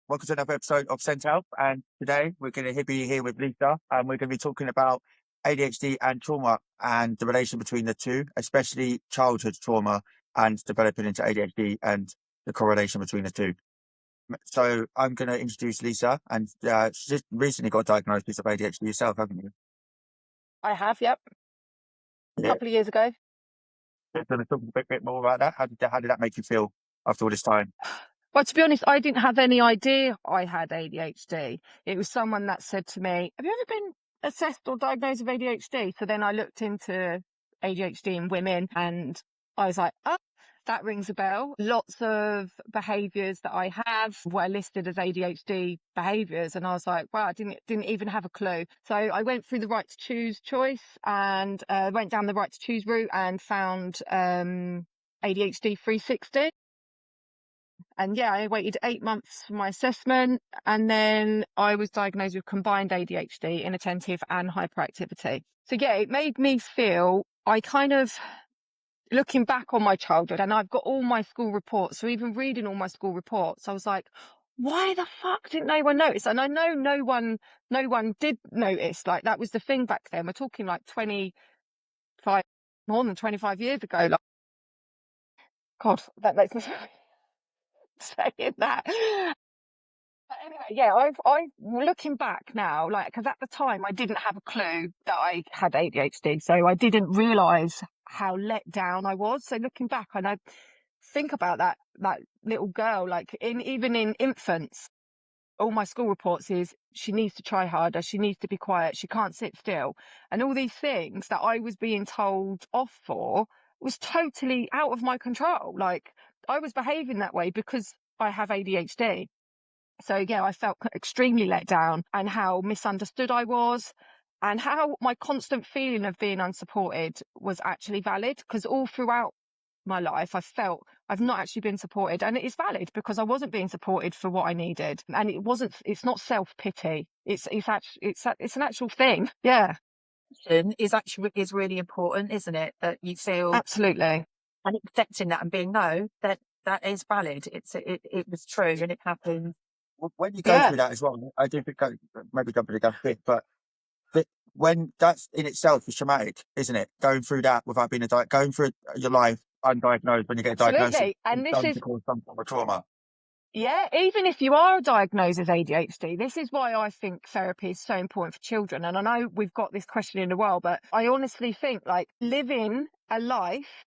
welcome to another episode of SENDHelp. And today we're going to be here with Lisa, and we're going to be talking about ADHD and trauma and the relation between the two, especially childhood trauma and developing into ADHD and the correlation between the two. So I'm going to introduce Lisa, and she just recently got diagnosed with ADHD yourself, haven't you? I have, yep. A Yeah. couple of years ago. So going to talk a bit more about that. How did that make you feel after all this time? Well, to be honest, I didn't have any idea I had ADHD. It was someone that said to me, have you ever been assessed or diagnosed with ADHD? So then I looked into ADHD in women and I was like, oh, that rings a bell. Lots of behaviours that I have were listed as ADHD behaviours. And I was like, wow, I didn't even have a clue. So I went through the right to choose choice and went down the right to choose route and found ADHD 360. And yeah, I waited 8 months for my assessment, and then I was diagnosed with combined ADHD, inattentive and hyperactivity. So yeah, it made me feel, looking back on my childhood, and I've got all my school reports, so even reading all my school reports, I was like, why the fuck didn't anyone notice? And I know no one did notice. Like, that was the thing back then. We're talking like more than 25 years ago. Like, God, that makes me saying that. But anyway, yeah, I looking back now, like, because at the time I didn't have a clue that I had ADHD, so I didn't realise how let down I was. So looking back, and I think about that little girl, like even in infants, all my school reports is she needs to try harder, she needs to be quiet, she can't sit still, and all these things that I was being told off for was totally out of my control. Like, I was behaving that way because I have ADHD. So yeah, I felt extremely let down, and how misunderstood I was, and how my constant feeling of being unsupported was actually valid, because all throughout my life I felt I've not actually been supported, and it is valid because I wasn't being supported for what I needed. And it's not self-pity, it's an actual thing. Yeah, is really important, isn't it? That you feel absolutely. and accepting that and being that is valid. It was true and it happened. When you go through that as well, I do think maybe jumping the gun a bit, but when that's in itself is traumatic, isn't it? Going through that without being going through your life undiagnosed, when you get diagnosed, Absolutely. And this is to cause some form of trauma. Yeah, even if you are diagnosed as ADHD, this is why I think therapy is so important for children. And I know we've got this question in a while, but I honestly think, like, living a life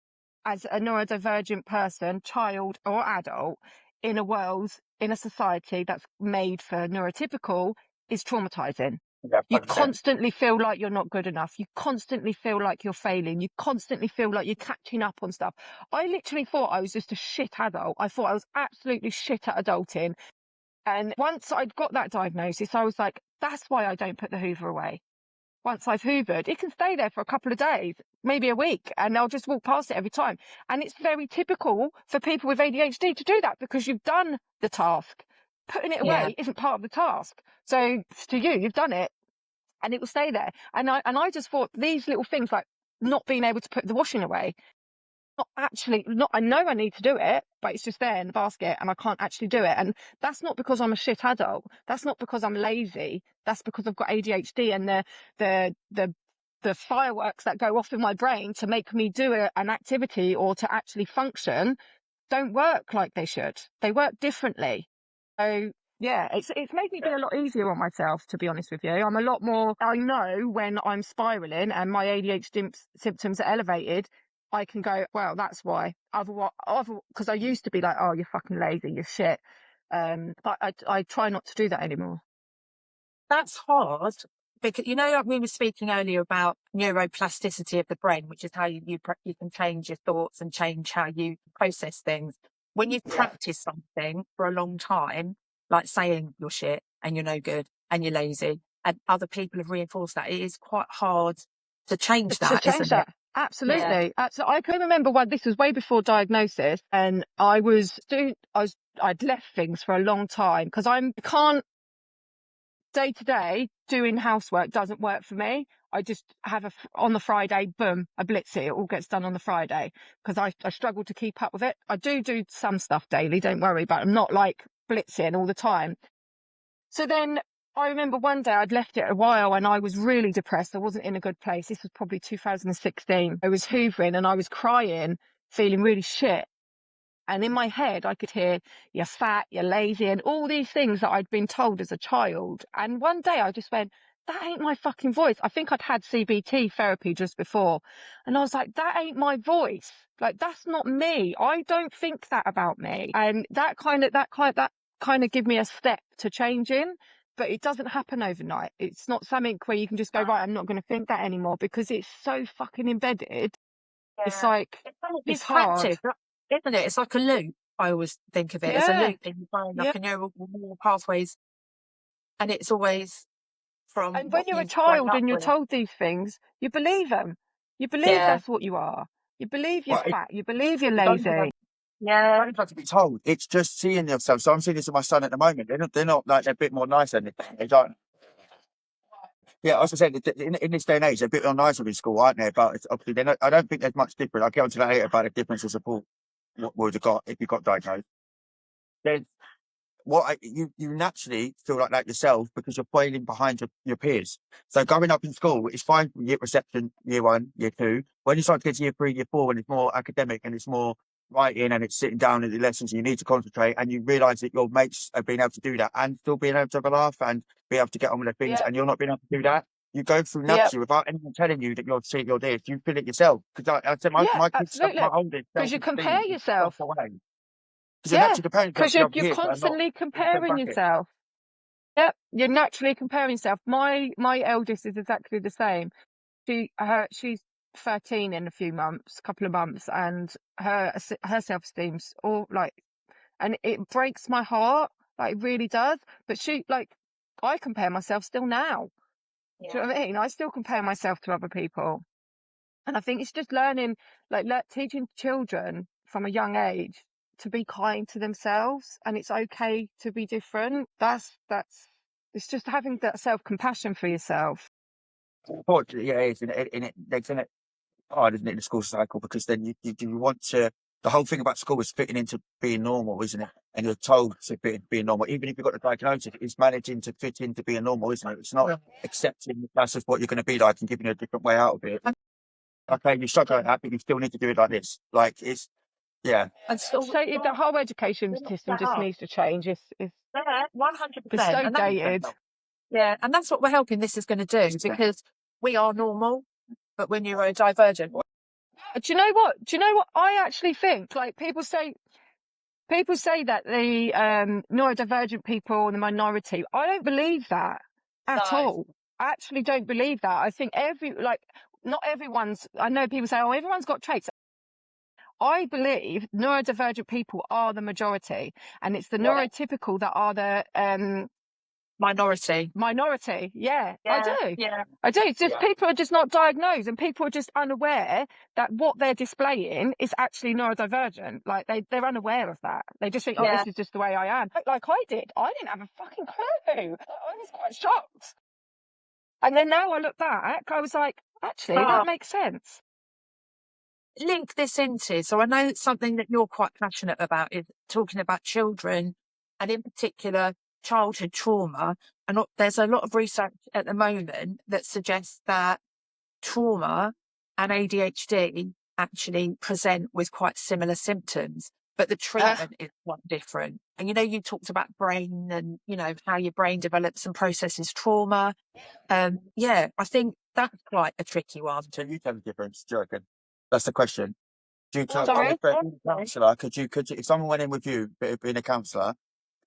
as a neurodivergent person, child or adult, in a society that's made for neurotypical is traumatizing. Yeah, You 100%. constantly feel like you're not good enough. You constantly feel like you're failing. You constantly feel like you're catching up on stuff. I literally thought I was just a shit adult. I thought I was absolutely shit at adulting. And once I'd got that diagnosis, I was like, that's why I don't put the Hoover away. Once I've hoovered, it can stay there for a couple of days, maybe a week, and I'll just walk past it every time. And it's very typical for people with ADHD to do that, because you've done the task. Putting it away isn't part of the task. So to you've done it, and it will stay there. And I just thought these little things, like not being able to put the washing away, I know I need to do it, but it's just there in the basket and I can't actually do it. And that's not because I'm a shit adult. That's not because I'm lazy. That's because I've got ADHD, and the fireworks that go off in my brain to make me do an activity or to actually function don't work like they should. They work differently. So yeah, it's made me be a lot easier on myself, to be honest with you. I'm a lot more, I know when I'm spiraling and my ADHD symptoms are elevated, I can go, well, that's why. Otherwise, because I used to be like, oh, you're fucking lazy, you're shit. But I try not to do that anymore. That's hard because, like we were speaking earlier about neuroplasticity of the brain, which is how you can change your thoughts and change how you process things. When you've practiced something for a long time, like saying you're shit and you're no good and you're lazy, and other people have reinforced that, it is quite hard to change that, isn't it? Absolutely. Yeah. Absolutely. I can remember when this was way before diagnosis, and I'd left things for a long time because I can't, day to day doing housework doesn't work for me. I just have on the Friday, boom, I blitz it. It all gets done on the Friday because I struggle to keep up with it. I do some stuff daily, don't worry, but I'm not like blitzing all the time. So then I remember one day I'd left it a while and I was really depressed. I wasn't in a good place. This was probably 2016. I was hoovering and I was crying, feeling really shit. And in my head, I could hear, you're fat, you're lazy, and all these things that I'd been told as a child. And one day I just went, that ain't my fucking voice. I think I'd had CBT therapy just before. And I was like, that ain't my voice. Like, that's not me. I don't think that about me. And that kind of give me a step to changing. But it doesn't happen overnight. It's not something where you can just go, right, I'm not going to think that anymore, because it's so fucking embedded. It's like, it's hard. practice, isn't it? It's like a loop. I always think of it as a Yeah. loop in your brain, Yeah. like a neural pathways. And it's always from. And when what you're a you've grown child up and you're with. told these things, you believe them. You believe Yeah. that's what you are. You believe you're Well, fat. You believe you're you don't even lazy. Yeah. don't have to be told. It's just seeing yourself. So I'm seeing this with my son at the moment. They're not like, they're a bit more nicer than they don't. Yeah, as I said, in this day and age, they're a bit more nicer in school, aren't they? But it's obviously, I don't think there's much different. I'll get onto that later about the difference of support, what would have got if you got diagnosed. There's you naturally feel like that yourself because you're falling behind your peers. So growing up in school, it's fine from year reception, year 1, year 2. When you start to get to year 3, year 4, when it's more academic and it's more writing and it's sitting down in the lessons, and you need to concentrate, and you realise that your mates are being able to do that and still being able to have a laugh and be able to get on with their things, Yeah. and you're not being able to do that. You go through Yeah. naturally without anyone telling you that you're this. You feel it yourself. Because I said, my kids, absolutely. my oldest, Because you compare yourself. because you're naturally comparing Because yourself to you're other kids that are not constantly in the same comparing bracket. yourself. Yep, you're naturally comparing yourself. My eldest is exactly the same. She's 13 in a couple of months, and her self-esteem's all like, and it breaks my heart, like it really does. But I compare myself still now. Do you know what I mean? I still compare myself to other people, and I think it's just learning, teaching children from a young age to be kind to themselves, and it's okay to be different. It's just having that self-compassion for yourself. Unfortunately, yeah, it is. It's hard, isn't it, in the school cycle? Because then you want to. The whole thing about school is fitting into being normal, isn't it? And you're told to fit into being normal, even if you've got the diagnosis. It's managing to fit into being normal, isn't it? It's not accepting that's just what you're going to be like and giving you a different way out of it. Okay, you struggle like that, but you still need to do it like this. Like it's, yeah. And still, So the whole education system just needs to change. It's 100%. so And dated. yeah, and that's what we're helping this is going to do, because we are normal, but we're neurodivergent. Do you know what I actually think? Like people say that the neurodivergent people and the minority. I don't believe that at all. I actually don't believe that. I think not everyone's. I know people say, oh, everyone's got traits. I believe neurodivergent people are the majority, and it's the neurotypical that are the Minority. Yeah, I do. Yeah. I do. It's just people are just not diagnosed, and people are just unaware that what they're displaying is actually neurodivergent. Like they're unaware of that. They just think, oh, this is just the way I am. Like I did. I didn't have a fucking clue. I was quite shocked. And then now I look back, I was like, actually, that makes sense. Link this into, so I know something that you're quite passionate about is talking about children, and in particular childhood trauma. And there's a lot of research at the moment that suggests that trauma and ADHD actually present with quite similar symptoms, but the treatment is quite different. And you talked about brain and how your brain develops and processes trauma. I think that's quite a tricky one. So you tell the difference, do you reckon? That's the question. Do you tell Sorry? a counsellor? Could you, if someone went in with you, being a counsellor,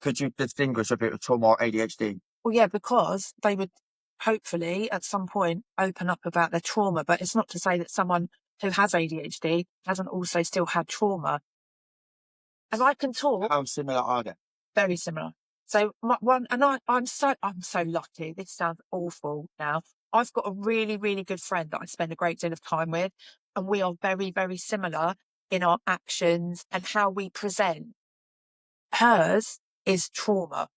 could you distinguish a bit of trauma or ADHD? Well, yeah, because they would hopefully at some point open up about their trauma, but it's not to say that someone who has ADHD hasn't also still had trauma. And I can talk. How similar are they? Very similar. So I'm so lucky. This sounds awful now. I've got a really, really good friend that I spend a great deal of time with, and we are very, very similar in our actions and how we present. Hers is trauma.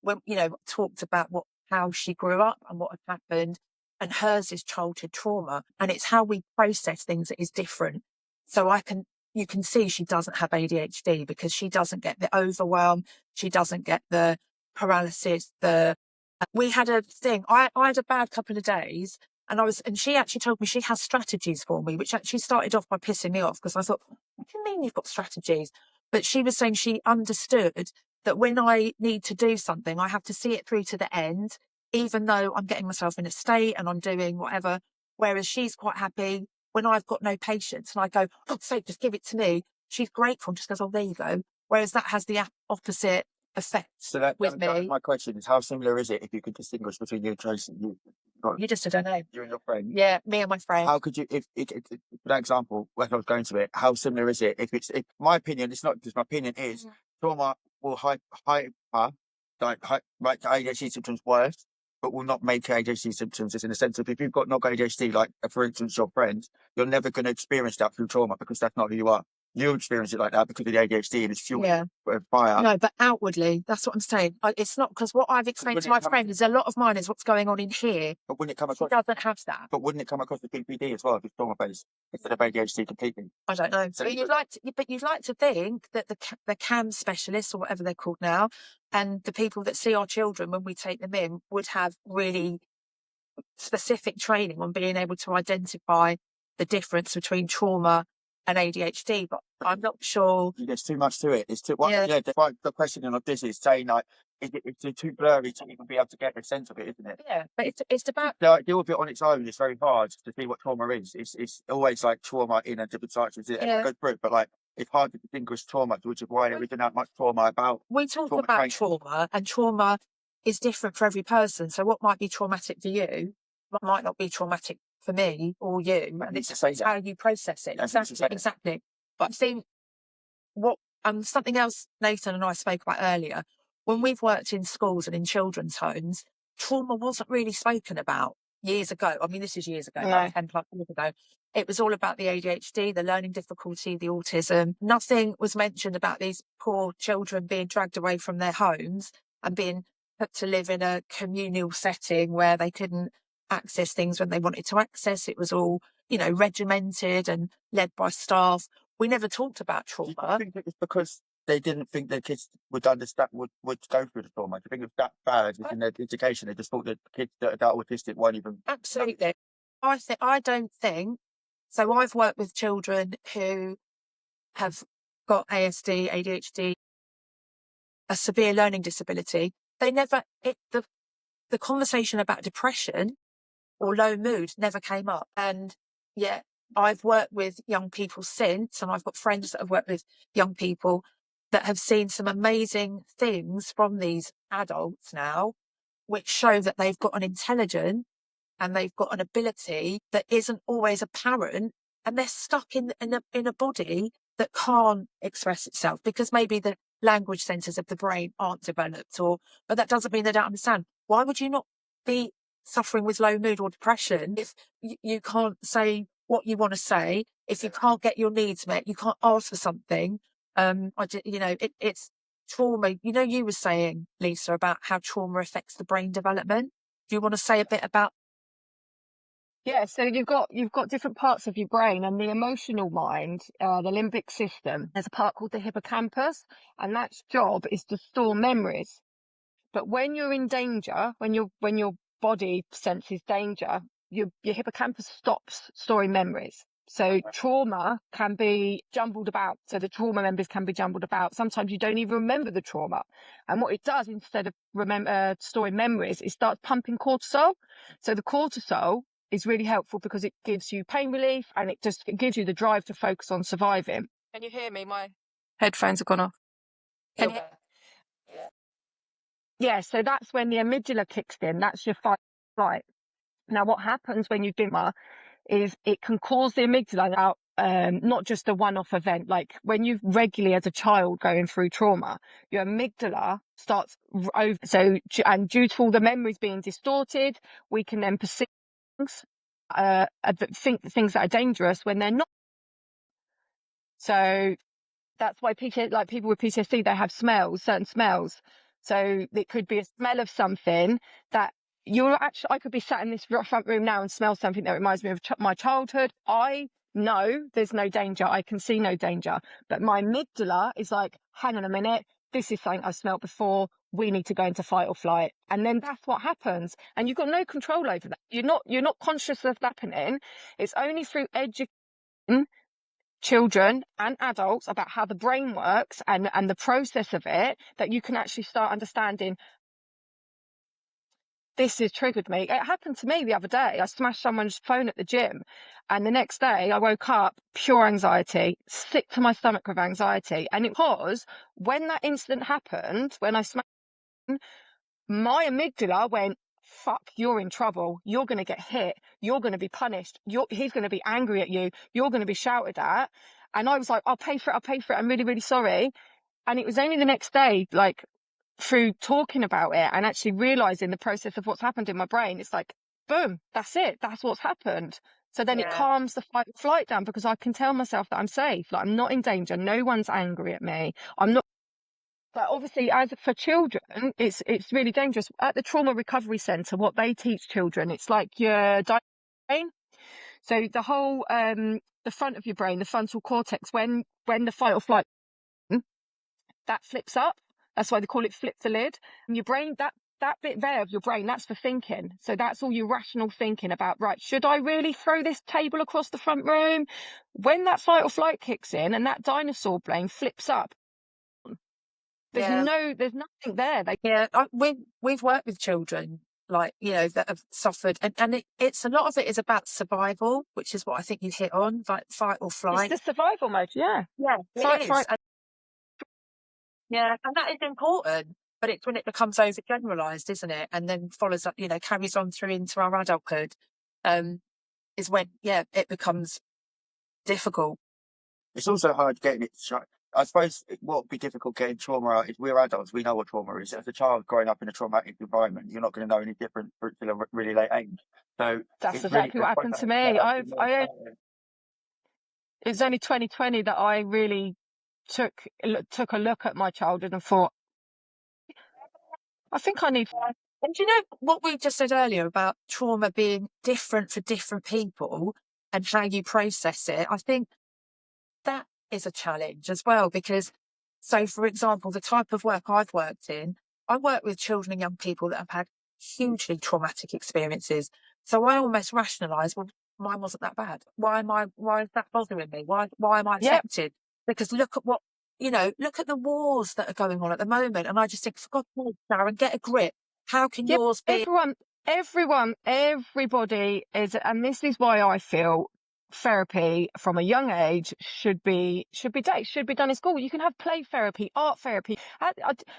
When talked about how she grew up and what had happened, and hers is childhood trauma, and it's how we process things that is different. So I can you can see she doesn't have ADHD because she doesn't get the overwhelm, she doesn't get the paralysis. We had a thing. I had a bad couple of days, and she actually told me she has strategies for me, which actually started off by pissing me off because I thought, what do you mean you've got strategies? But she was saying she understood that when I need to do something, I have to see it through to the end, even though I'm getting myself in a state and I'm doing whatever. Whereas she's quite happy when I've got no patience and I go, oh, sake, just give it to me. She's grateful and just goes, oh, there you go. Whereas that has the opposite effect So that with that was me. my question: is how similar is it if you could distinguish between you and Tracy? You just don't know. You and your friend. Yeah, me and my friend. How could you, if for that example, when I was going to it, how similar is it? If my opinion, it's not just my opinion is trauma will make ADHD symptoms worse, but will not make ADHD symptoms. It's in the sense of if you've got not got ADHD, like for instance your friend, you're never going to experience that through trauma because that's not who you are. You experience it like that because of the ADHD and it's fueling fire. No, but outwardly, that's what I'm saying. It's not because what I've explained to my friend is a lot of mine is what's going on in here. But wouldn't it come She across? doesn't have that. But wouldn't it come across the PPD as well if it's trauma based instead of ADHD completely? I don't know. So But you'd like to think that the CAM specialists or whatever they're called now, and the people that see our children when we take them in would have really specific training on being able to identify the difference between trauma and ADHD. But I'm not sure. There's too much to it. It's too the question of this is saying like it's too blurry to even be able to get a sense of it, isn't it? Yeah, but it's about Deal with it on its own. It's very hard to see what trauma is. It's always like trauma in a different sections. It goes through it, but like it's hard to distinguish trauma, which is why there isn't that much trauma about. We talk about trauma, and trauma is different for every person. So what might be traumatic for you might not be traumatic for me or you, and it's how you process it. Exactly. But I think something else Nathan and I spoke about earlier, when we've worked in schools and in children's homes, trauma wasn't really spoken about years ago. I mean, this is years ago, like 10 plus years ago. It was all about the ADHD, the learning difficulty, the autism. Nothing was mentioned about these poor children being dragged away from their homes and being put to live in a communal setting where they couldn't access things when they wanted to access. It was all, regimented and led by staff. We never talked about trauma. I think it's because they didn't think their kids would understand, would go through the trauma. I think it's that bad in their education. They just thought that kids that are autistic won't even. Absolutely. I don't think. So I've worked with children who have got ASD, ADHD, a severe learning disability. The conversation about depression or low mood never came up. And yet I've worked with young people since, and I've got friends that have worked with young people that have seen some amazing things from these adults now, which show that they've got an intelligence and they've got an ability that isn't always apparent, and they're stuck in a body that can't express itself because maybe the language centers of the brain aren't developed, but that doesn't mean they don't understand. Why would you not be suffering with low mood or depression if you can't say what you want to say, if you can't get your needs met, you can't ask for something? It's trauma. You were saying, Lisa, about how trauma affects the brain development. Do you want to say a bit about? Yeah, so you've got different parts of your brain, and the emotional mind, the limbic system. There's a part called the hippocampus, and that's job is to store memories. But when you're in danger, when your body senses danger, your hippocampus stops storing memories. So trauma can be jumbled about. So the trauma memories can be jumbled about. Sometimes you don't even remember the trauma. And what it does, instead of storing memories, it starts pumping cortisol. So the cortisol is really helpful because it gives you pain relief, and it gives you the drive to focus on surviving. Can you hear me? My headphones have gone off. Can you? Yeah, so that's when the amygdala kicks in. That's your fight or flight. Now, what happens when you've been is it can cause the amygdala out, not just a one-off event. Like when you've regularly, as a child, going through trauma, your amygdala starts over. So, and due to all the memories being distorted, we can then perceive things, think things that are dangerous when they're not. So that's why people with PTSD, they have certain smells. So it could be a smell of something that I could be sat in this front room now and smell something that reminds me of my childhood. I no, there's no danger. I can see no danger. But my amygdala is like, hang on a minute, this is something I've smelt before. We need to go into fight or flight. And then that's what happens. And you've got no control over that. You're not conscious of that happening. It's only through educating children and adults about how the brain works and the process of it that you can actually start understanding, this has triggered me. It happened to me the other day. I smashed someone's phone at the gym, and the next day I woke up pure anxiety, sick to my stomach with anxiety. And it was when that incident happened, when I smashed, my amygdala went, fuck, you're in trouble. You're going to get hit. You're going to be punished. He's going to be angry at you. You're going to be shouted at. And I was like, I'll pay for it. I'll pay for it. I'm really, really sorry. And it was only the next day, like, through talking about it and actually realizing the process of what's happened in my brain, it's like, boom, that's it. That's what's happened. So then it calms the fight or flight down, because I can tell myself that I'm safe. Like, I'm not in danger. No one's angry at me. I'm not. But obviously, as for children, it's really dangerous. At the Trauma Recovery Centre, what they teach children, it's like your brain. So the whole, the front of your brain, the frontal cortex, when the fight or flight, that flips up. That's why they call it flip the lid. And your brain, that bit there of your brain, that's for thinking. So that's all your rational thinking about, right, should I really throw this table across the front room? When that fight or flight kicks in and that dinosaur brain flips up, there's nothing there. We've worked with children, like, you know, that have suffered, and it's a lot of it is about survival, which is what I think you hit on, like fight or flight. It's the survival mode, yeah. It is. And that is important, but it's when it becomes overgeneralized, isn't it? And then follows up, you know, carries on through into our adulthood, is when, it becomes difficult. It's also hard getting it. I suppose what would be difficult getting trauma out is we're adults, we know what trauma is. As a child growing up in a traumatic environment, you're not going to know any different until a really late age. So that's exactly what happened to me. It's only 2020 that I really took a look at my childhood and thought, I think I need. And do you know what we just said earlier about trauma being different for different people and how you process it? I think that is a challenge as well, because, so for example, the type of work I've worked in, I work with children and young people that have had hugely traumatic experiences. So I almost rationalise, well, mine wasn't that bad. Why is that bothering me? Why am I affected? Because look at look at the wars that are going on at the moment. And I just think, for God's sake, Sharon, get a grip. How can yours be? Everybody is, and this is why I feel therapy from a young age should be done in school. You can have play therapy, art therapy.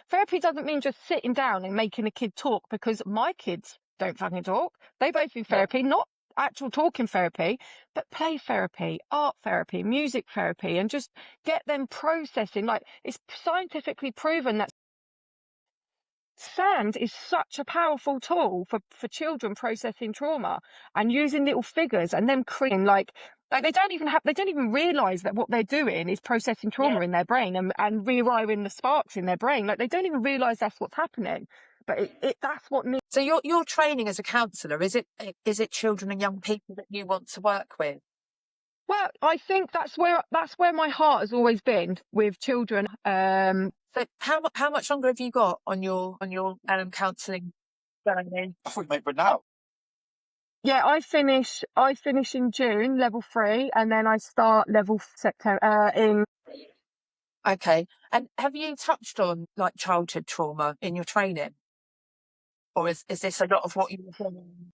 Therapy doesn't mean just sitting down and making a kid talk, because my kids don't fucking talk. They both do therapy, not actual talking therapy, but play therapy, art therapy, music therapy, and just get them processing. Like, it's scientifically proven that sand is such a powerful tool for children processing trauma and using little figures and them creating like they don't even realize that what they're doing is processing trauma in their brain and rewiring the sparks in their brain. Like, they don't even realize that's what's happening, but that's what needs. So your training as a counsellor, is it children and young people that you want to work with? Well, I think that's where my heart has always been, with children. So how much longer have you got on your counselling journey? I think maybe now. Yeah, I finish in June, level 3, and then I start level September in. Okay, and have you touched on like childhood trauma in your training, or is this a lot of what you're doing?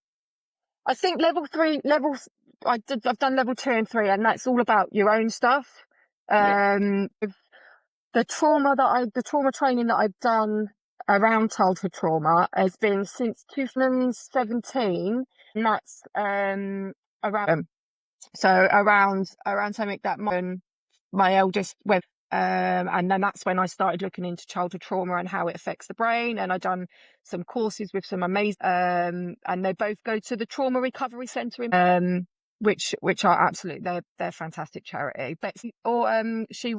I think level 3, I've done level 2 and 3, and that's all about your own stuff. The trauma training that I've done around childhood trauma has been since 2017, and that's around something that my eldest went, and then that's when I started looking into childhood trauma and how it affects the brain. And I've done some courses with some amazing, and they both go to the Trauma Recovery Centre in, which are absolutely, they're fantastic charity. Betsy, she's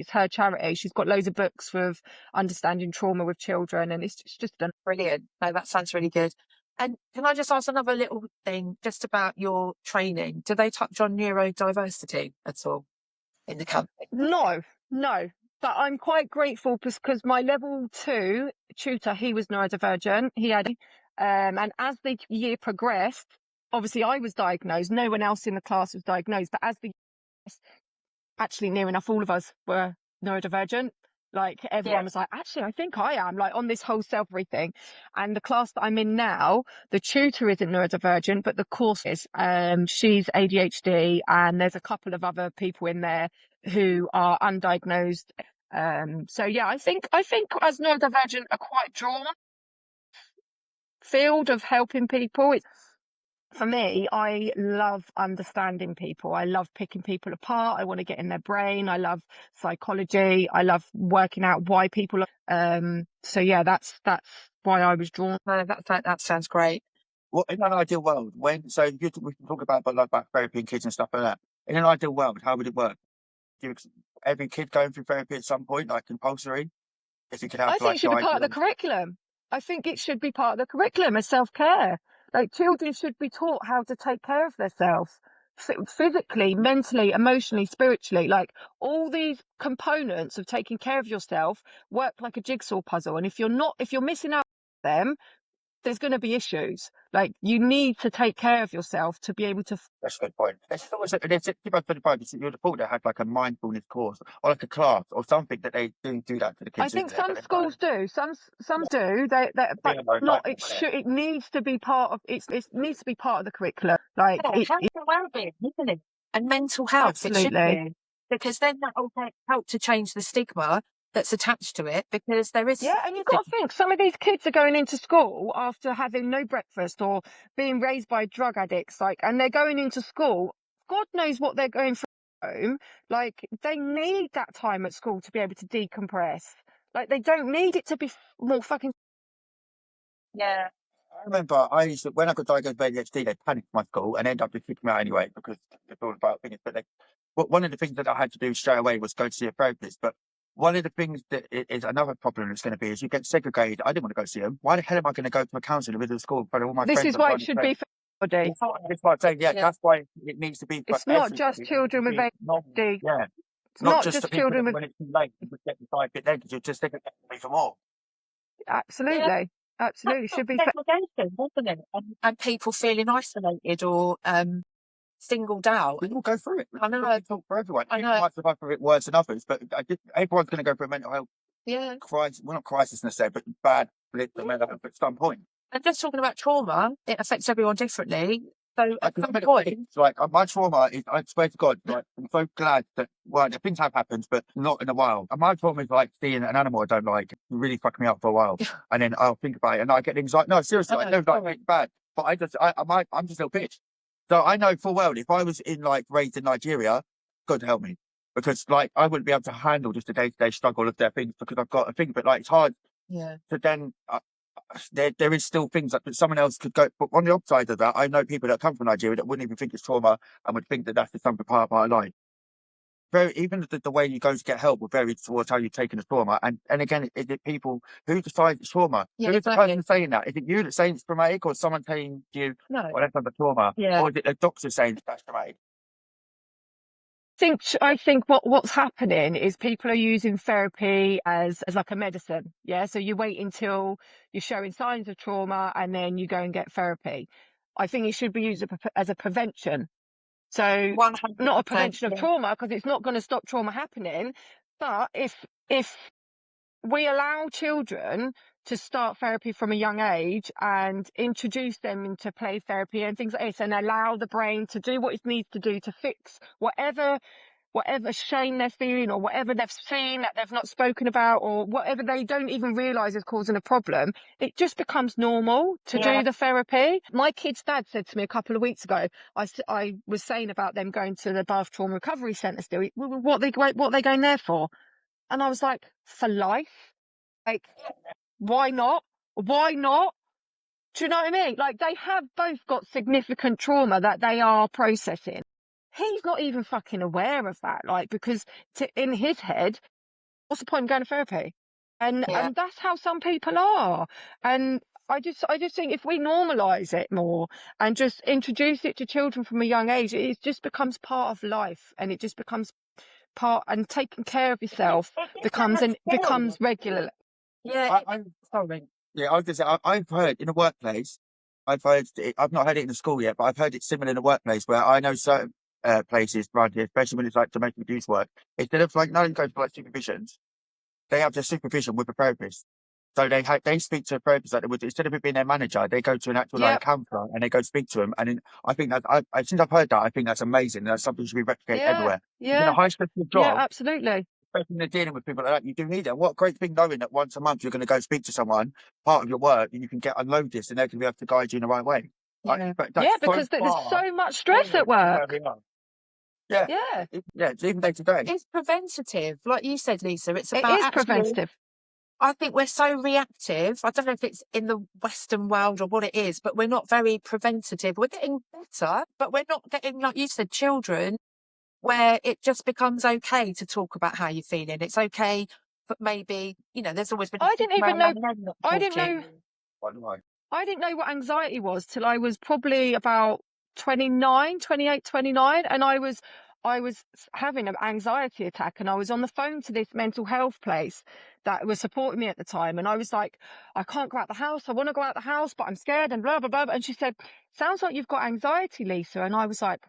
her charity. She's got loads of books with understanding trauma with children, and it's just done. Brilliant. No, that sounds really good. And can I just ask another little thing just about your training? Do they touch on neurodiversity at all in the company? No, no. But I'm quite grateful because my level 2 tutor, he was neurodivergent. He had, and as the year progressed, obviously I was diagnosed. No one else in the class was diagnosed. But as the actually near enough all of us were neurodivergent. Like everyone was like, actually, I think I am, like on this whole self-read thing. And the class that I'm in now, the tutor isn't neurodivergent, but the course is. She's ADHD, and there's a couple of other people in there who are undiagnosed. So yeah, I think as neurodivergent are quite drawn field of helping people. For me, I love understanding people. I love picking people apart. I want to get in their brain. I love psychology. I love working out why people so yeah, that's why I was drawn. No, that sounds great. Well, in an ideal world, we can talk about therapy and kids and stuff like that. In an ideal world, how would it work? Every kid going through therapy at some point, like compulsory? If you could have, I think it should be part of the curriculum. I think it should be part of the curriculum as self-care. Like children should be taught how to take care of themselves physically, mentally, emotionally, spiritually. Like all these components of taking care of yourself work like a jigsaw puzzle. And if you're missing out on them, there's going to be issues. Like you need to take care of yourself to be able to. That's a good point. You'd have thought they had like a mindfulness course or like a class or something that they do that to the kids. I think some schools do. Some do. But not. It needs to be part of. It needs to be part of the curriculum. Like health and well-being, isn't it? And mental health. Absolutely. It should be, because then that will help to change the stigma that's attached to it, because there is. Yeah, and you've got to think, some of these kids are going into school after having no breakfast or being raised by drug addicts, and they're going into school. God knows what they're going through at home. Like, they need that time at school to be able to decompress. Like, they don't need it to be more fucking. Yeah. I remember when I got diagnosed with ADHD, they panicked my school and ended up just kicking me out anyway because it's all about things. But one of the things that I had to do straight away was go to see a therapist. But one of the things that is another problem that's going to be is you get segregated. I didn't want to go see them. Why the hell am I going to go to a counselor in the middle of school? All my This friends is why it should be for everybody. That's what I'm saying. Yeah, that's why it needs to be. It's not just children with ADHD. Yeah, it's not just children with. When it's too late, you get the 5 bit then because you're just thinking for more. Absolutely. Yeah. Absolutely. Should be segregation, wasn't it? And people feeling isolated or singled out. We all go through it. I know. Talk for everyone. I know. People might survive for it worse than others, but everyone's going to go through a mental health crisis. Well, not crisis necessarily, but bad mental health at some point. And just talking about trauma, it affects everyone differently. So at some point, like my trauma is, I swear to God, like I'm so glad that things have happened, but not in a while. And my trauma is like seeing an animal I don't like, really fucking me up for a while, and then I'll think about it, and I get anxiety. No, seriously, I know like it's bad, but I'm just a little bitch. So I know full well if I was raised in Nigeria, God help me, because like I wouldn't be able to handle just the day-to-day struggle of their things because I've got a thing, but like it's hard. Yeah. To then. There is still things that someone else could go. But on the upside of that, I know people that come from Nigeria that wouldn't even think it's trauma and would think that that's just something part of our life. Even the way you go to get help will vary towards how you've taken the trauma. And again, is it people who decide it's trauma? Yeah, who is the person saying that? Is it you that's saying it's traumatic, or someone telling you, no, well, that's not the trauma? Yeah. Or is it a doctor saying that's traumatic? I think what's happening is people are using therapy as like a medicine. Yeah. So you wait until you're showing signs of trauma and then you go and get therapy. I think it should be used as a prevention. So 100%, not a prevention of trauma, because it's not going to stop trauma happening. But if we allow children to start therapy from a young age and introduce them into play therapy and things like this, and allow the brain to do what it needs to do to fix whatever shame they're feeling or whatever they've seen that they've not spoken about or whatever they don't even realise is causing a problem, it just becomes normal to do the therapy. My kid's dad said to me a couple of weeks ago, I was saying about them going to the Bath Trauma Recovery Centre still. What are they going there for? And I was like, for life? Like, why not? Why not? Do you know what I mean? Like, they have both got significant trauma that they are processing. He's not even fucking aware of that, because in his head, what's the point of going to therapy? And that's how some people are. And I just think if we normalise it more and just introduce it to children from a young age, it just becomes part of life, and it just becomes part, and taking care of yourself becomes regular. Yeah, I'm sorry. Yeah, I was gonna say, I've heard in a workplace, I've not heard it in the school yet, but I've heard it similar in a workplace where I know certain places around here, especially when it's like domestic abuse work, instead of like no one goes for like supervisions, they have their supervision with a therapist. So they speak to a therapist like they would, instead of it being their manager, they go to an actual like Yep. counsellor and they go speak to them. And then I think that since I've heard that, I think that's amazing. That's something that should be replicated Yeah. everywhere. It's in a Yeah. high stressful Yeah. job, Absolutely. especially when they're dealing with people like that. You do need it. What a great thing knowing that once a month you're going to go speak to someone, part of your work, and you can get unload this, and they're going to be able to guide you in the right way. Yeah. But Yeah, that's so because there's far so much stress forward at from where work. we are. Yeah, Yeah. it's even day to day. It's preventative, like you said, Lisa. It's It about is actually. preventative. I think we're so reactive. I don't know if it's in the Western world or what it is, but we're not very preventative. We're getting better, but we're not getting, like you said, children, where it just becomes okay to talk about how you're feeling. It's okay, but maybe, there's always been a I didn't stigma even know. around men not I didn't talking. know. By the way. I didn't know what anxiety was till I was probably about 29, 28, 29. And I was having an anxiety attack, and I was on the phone to this mental health place that was supporting me at the time. And I was like, I can't go out the house. I want to go out the house, but I'm scared and blah, blah, blah. And she said, sounds like you've got anxiety, Lisa. And I was like,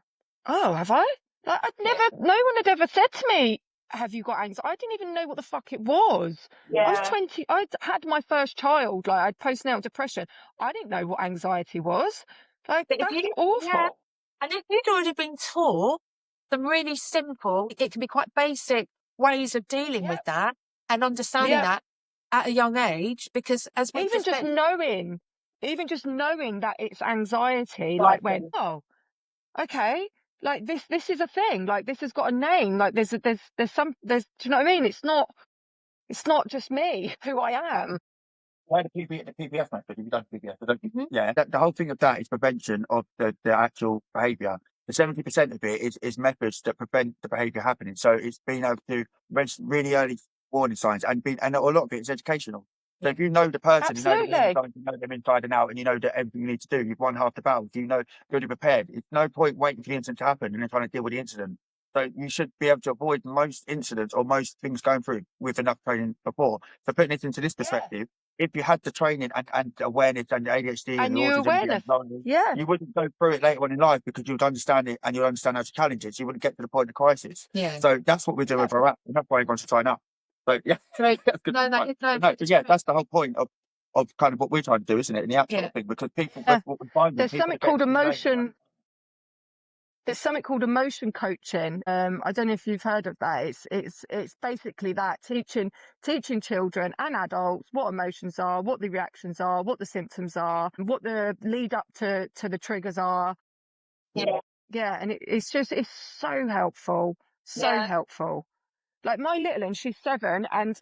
oh, have I? Like, no one had ever said to me, have you got anxiety? I didn't even know what the fuck it was. I was 20. I'd had my first child. Like, I'd postnatal depression. I didn't know what anxiety was. Like, But if that's you, awful. yeah, and if you'd already been taught some really simple, it can be quite basic ways of dealing with that and understanding Yep. that at a young age, because as we Even just said, knowing that it's anxiety, like when, oh, okay, like this is a thing. Like, this has got a name. Like, do you know what I mean? It's not just me, who I am. Why the PPS method? Have you done PPS? Mhm. Yeah, the whole thing of that is prevention of the actual behaviour. The 70% of it is methods that prevent the behaviour happening. So it's being able to register really early warning signs, and a lot of it is educational. So if you know the person, you know the warning Absolutely. signs, you know them inside and out, and you know that everything you need to do, you've won half the battle. You know you're already prepared. It's no point waiting for the incident to happen and then trying to deal with the incident. So you should be able to avoid most incidents or most things going through with enough training before. So putting it into this perspective, if you had the training and awareness and the ADHD and And the you autism and the awareness. anxiety, Yeah. you wouldn't go through it later on in life because you would understand it and you'd understand how to challenge it. So you wouldn't get to the point of crisis. Yeah. So that's what we're doing with our app, and that's why everyone should sign up. So yeah, Great. that's good. No, But yeah, that's the whole point of kind of what we're trying to do, isn't it? In the app sort of thing, because people, what we find with There's people something that get called to the age, emotion. There's something called emotion coaching. I don't know if you've heard of that. It's basically that teaching children and adults what emotions are, what the reactions are, what the symptoms are, what the lead up to the triggers are. Yeah, and it's so helpful, helpful. Like, my little one, she's 7, and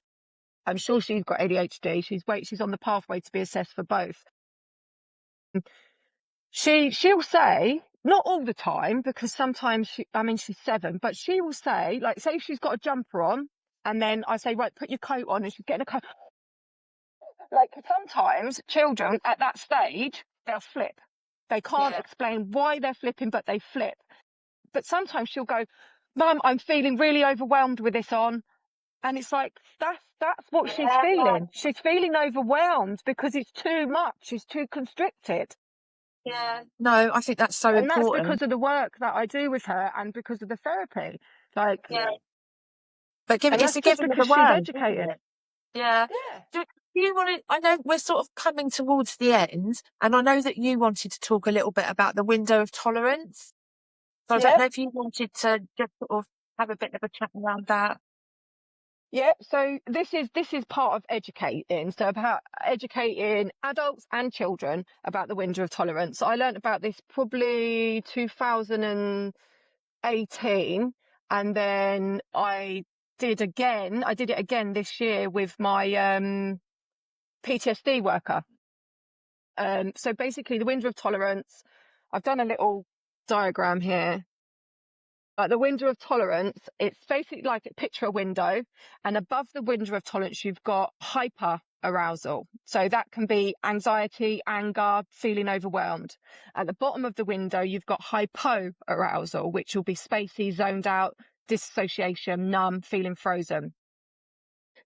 I'm sure she's got ADHD. She's on the pathway to be assessed for both. She'll say, not all the time, because sometimes she's 7, but she will say, like, say she's got a jumper on, and then I say, right, put your coat on, and she's getting a coat. Like, sometimes children at that stage, they'll flip. They can't explain why they're flipping, but they flip. But sometimes she'll go, Mum, I'm feeling really overwhelmed with this on. And it's like, that's what she's feeling. She's feeling overwhelmed because it's too much. It's too constricted. Yeah. No, I think that's so And important. that's because of the work that I do with her and because of the therapy. Like, But and it's that's a just given of because the she's word, educated. isn't it? Yeah. Yeah. Do you want to? I know we're sort of coming towards the end, and I know that you wanted to talk a little bit about the window of tolerance. So I don't know if you wanted to just sort of have a bit of a chat around that. Yeah, so this is part of educating. So about educating adults and children about the window of tolerance. I learned about this probably 2018, and then I did it again this year with my PTSD worker. So basically, the window of tolerance, I've done a little diagram here. Like the window of tolerance, it's basically like picture a window, and above the window of tolerance, you've got hyper arousal. So that can be anxiety, anger, feeling overwhelmed. At the bottom of the window, you've got hypo arousal, which will be spacey, zoned out, dissociation, numb, feeling frozen.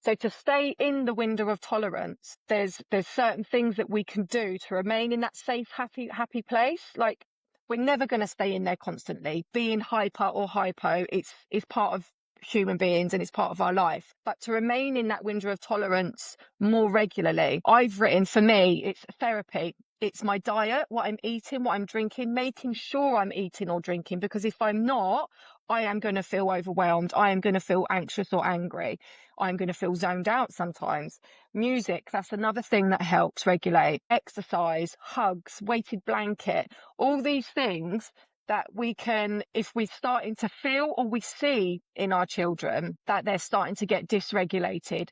So to stay in the window of tolerance, there's certain things that we can do to remain in that safe, happy place. Like, we're never going to stay in there constantly. Being hyper or hypo, it's part of human beings and it's part of our life. But to remain in that window of tolerance more regularly, I've written, for me, it's therapy. It's my diet, what I'm eating, what I'm drinking, making sure I'm eating or drinking, because if I'm not, I am going to feel overwhelmed. I am going to feel anxious or angry. I'm going to feel zoned out sometimes. Music, that's another thing that helps regulate. Exercise, hugs, weighted blanket, all these things that we can, if we're starting to feel or we see in our children that they're starting to get dysregulated,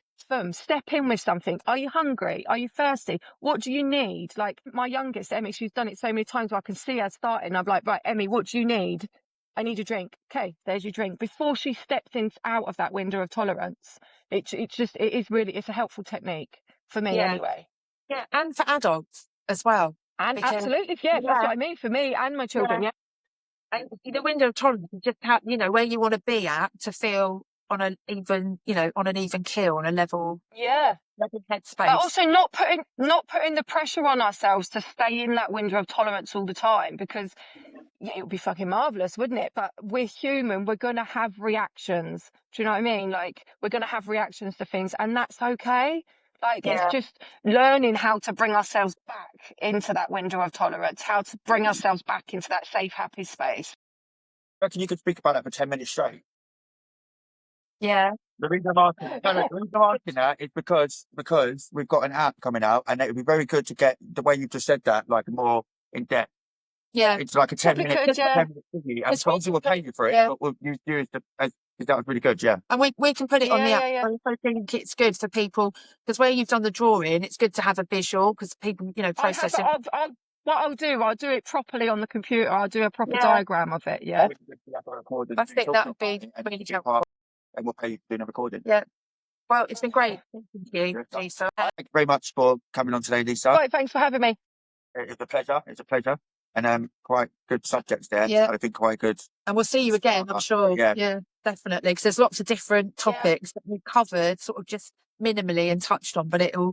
step in with something. Are you hungry? Are you thirsty? What do you need? Like my youngest, Emmy, she's done it so many times where I can see her starting. I'm like, right, Emmy, what do you need? I need a drink. Okay, there's your drink. Before she steps out of that window of tolerance, it's a helpful technique for me anyway. Yeah, and for adults as well. And absolutely, yes, that's what I mean for me and my children. Yeah. And the window of tolerance is just how, where you want to be at to feel on an even keel, on a level headspace. But also not putting the pressure on ourselves to stay in that window of tolerance all the time, because it would be fucking marvelous, wouldn't it? But we're human. We're going to have reactions. Do you know what I mean? Like, we're going to have reactions to things, and that's okay. Like, it's just learning how to bring ourselves back into that window of tolerance, how to bring ourselves back into that safe, happy space. I reckon you could speak about that for 10 minutes straight. Yeah. The reason I'm asking that is because we've got an app coming out, and it would be very good to get the way you've just said that, like, more in depth. Yeah. It's like a 10-minute thingy. And obviously we'll pay you for it, but we'll use you as that was really good, yeah. And we can put it on the app. I also think it's good for people, because where you've done the drawing, it's good to have a visual, because people, process it. What I'll do it properly on the computer. I'll do a proper diagram of it, yeah. I think that would be really helpful. And we'll pay you for doing a recording. Yeah. Well, it's been great. Thank you, Lisa. Thank you very much for coming on today, Lisa. Right, thanks for having me. It's a pleasure. It's a pleasure. And quite good subjects there. Yeah. I think quite good. And we'll see you again, I'm sure. Yeah, definitely. Because there's lots of different topics that we've covered, sort of just minimally and touched on, but it'll